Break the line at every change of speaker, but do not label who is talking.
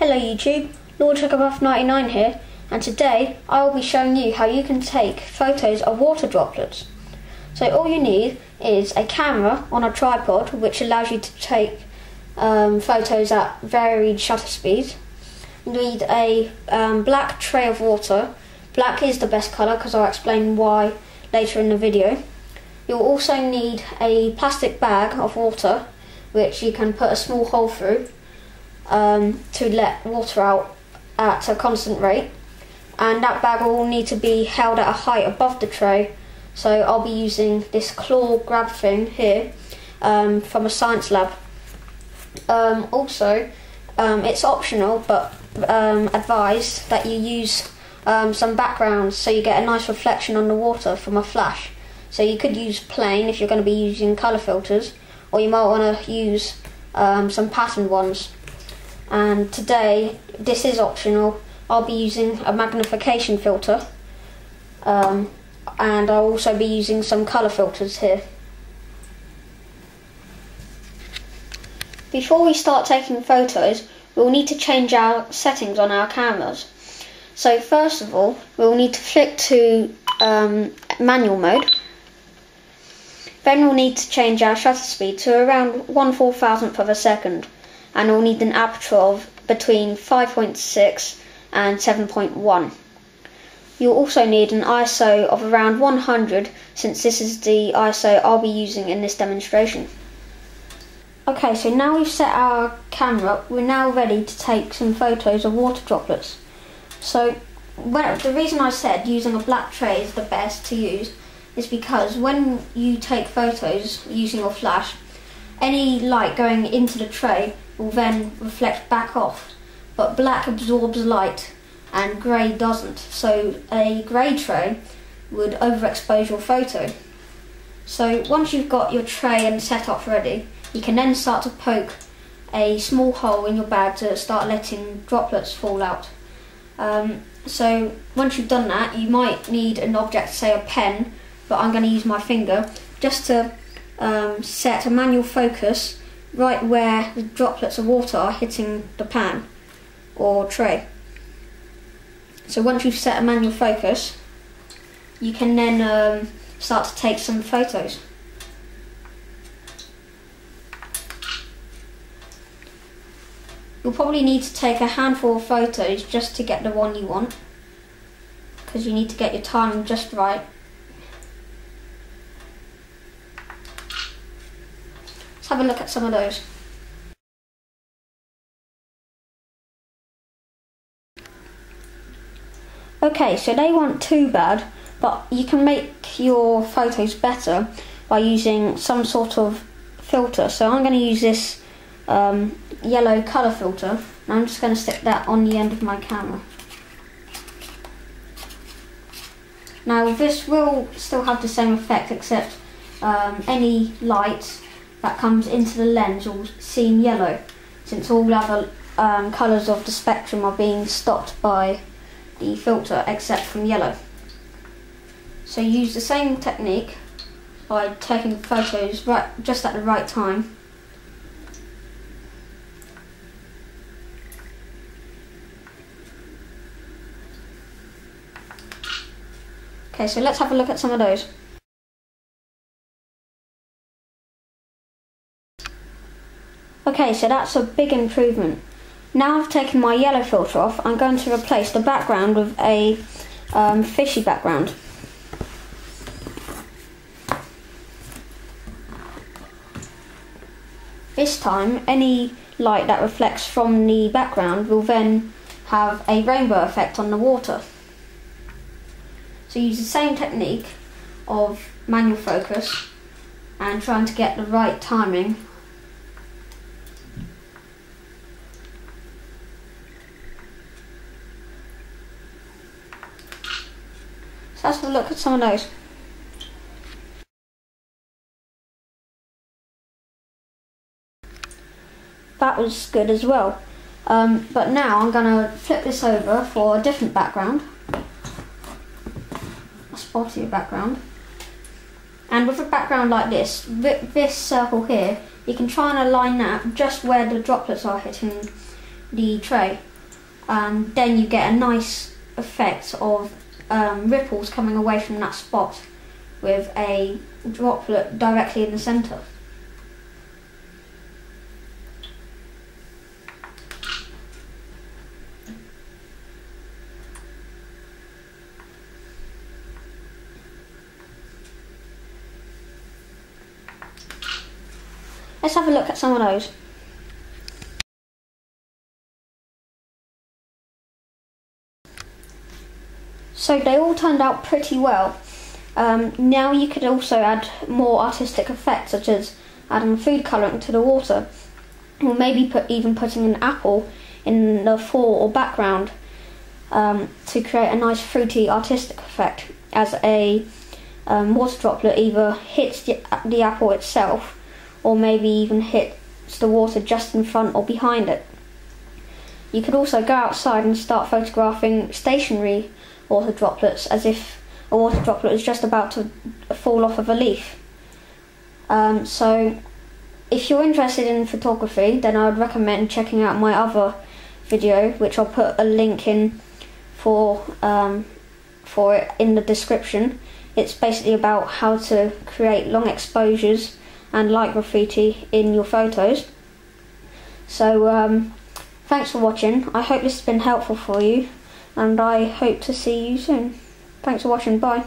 Hello YouTube, LordSugarBuff99 here, and today I will be showing you how you can take photos of water droplets. So all you need is a camera on a tripod which allows you to take photos at varied shutter speeds. You need a black tray of water. Black is the best colour because I'll explain why later in the video. You'll also need a plastic bag of water which you can put a small hole through to let water out at a constant rate, and that bag will need to be held at a height above the tray, so I'll be using this claw grab thing here from a science lab. It's optional, but advised that you use some backgrounds so you get a nice reflection on the water from a flash. So you could use plain if you're going to be using colour filters, or you might want to use some patterned ones. And today, this is optional, I'll be using a magnification filter, and I'll also be using some colour filters here. Before we start taking photos, we'll need to change our settings on our cameras. So first of all, we'll need to flick to manual mode. Then we'll need to change our shutter speed to around 1/4000th of a second, and we'll need an aperture of between 5.6 and 7.1. You'll also need an ISO of around 100, since this is the ISO I'll be using in this demonstration. Okay, so now we've set our camera up, we're now ready to take some photos of water droplets. So the reason I said using a black tray is the best to use is because when you take photos using your flash, any light going into the tray will then reflect back off, but black absorbs light and grey doesn't, so a grey tray would overexpose your photo. So once you've got your tray and setup ready, you can then start to poke a small hole in your bag to start letting droplets fall out. So once you've done that, you might need an object, say a pen, but I'm going to use my finger just to set a manual focus right where the droplets of water are hitting the pan or tray. So once you've set a manual focus, you can then start to take some photos. You'll probably need to take a handful of photos just to get the one you want, because you need to get your timing just right. Let's have a look at some of those. Okay, so they weren't too bad, but you can make your photos better by using some sort of filter. So I'm going to use this yellow colour filter, and I'm just going to stick that on the end of my camera. Now this will still have the same effect, except any light that comes into the lens will seem yellow, since all other colours of the spectrum are being stopped by the filter except from yellow. So use the same technique by taking photos just at the right time. Okay, so let's have a look at some of those. Okay, so that's a big improvement. Now I've taken my yellow filter off, I'm going to replace the background with a fishy background. This time, any light that reflects from the background will then have a rainbow effect on the water. So use the same technique of manual focus and trying to get the right timing. So let's have a look at some of those. That was good as well. But now I'm going to flip this over for a different background. A spottier background. And with a background like this circle here, you can try and align that just where the droplets are hitting the tray. and then you get a nice effect of ripples coming away from that spot with a droplet directly in the centre. Let's have a look at some of those. So they all turned out pretty well. Now you could also add more artistic effects, such as adding food colouring to the water, or maybe even putting an apple in the fore or background to create a nice fruity artistic effect, as a water droplet either hits the apple itself, or maybe even hits the water just in front or behind it. You could also go outside and start photographing stationary water droplets, as if a water droplet is just about to fall off of a leaf. So if you're interested in photography, then I would recommend checking out my other video, which I'll put a link in for it in the description. It's basically about how to create long exposures and light graffiti in your photos. So thanks for watching. I hope this has been helpful for you, and I hope to see you soon. Thanks for watching. Bye.